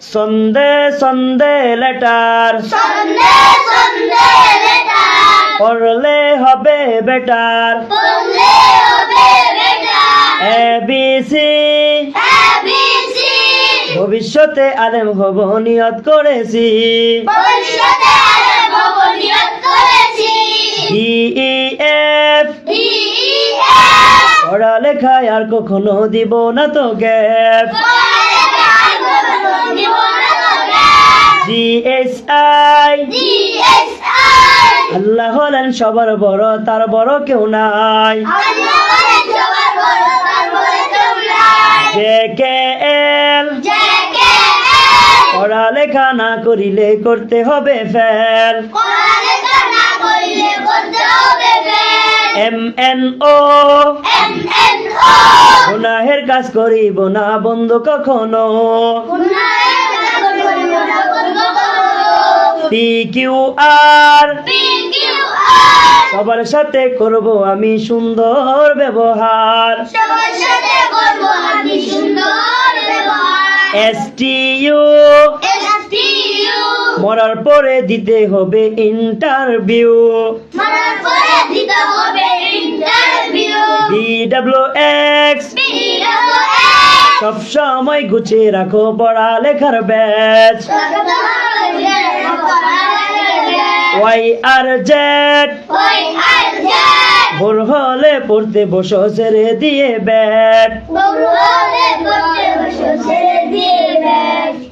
সন্ধে সন্ধে লেটার সন্ধে সন্ধে লেটার পড়লে হবে বেটার পড়লে হবে বেটার এবিসি এবিসি ভবিষ্যতে আলেম হব নিয়ত করেছি ভবিষ্যতে আলেম হব নিয়ত করেছি ডিইএফ ডিইএফ পড়ালেখায় আর কখনো দিব না তো গ্যাপ জিএসআই ডিএসআই আল্লাহ হলেন সবার বড় তার বড় কেউ নাই আল্লাহ হলেন সবার বড় তার বড় কেউ নাই জেকেএল জেকেএল পড়ালেখা না করিলে করতে হবে ফেল পড়ালেখা না করিলে করতে হবে ফেল এমএনও এমএনও গুনাহের কাজ করিব না বন্ধু কখনো গুনাহের কাজ করিব না বন্ধু কখনো পিকিউআর পিকিউআর সবার সাথে করব আমি সুন্দর ব্যবহার সবার সাথে করব আমি সুন্দর ব্যবহার এসটিইউ এসটিইউ মরার পরে দিতে হবে ইন্টারভিউ মরার পরে দিতে হবে ইন্টারভিউ বিডব্লিউএক্স বিডব্লিউএক্স সব সময় গুছিয়ে রাখো পড়ালেখার ব্যাচ ওয়াইআরজেড ওই আরজেট ভোর হলে পড়তে বসো ছেড়ে দিয়ে ব্যাট বগুড়ালে পড়তে বসে ছেড়ে দিয়ে ব্যাগ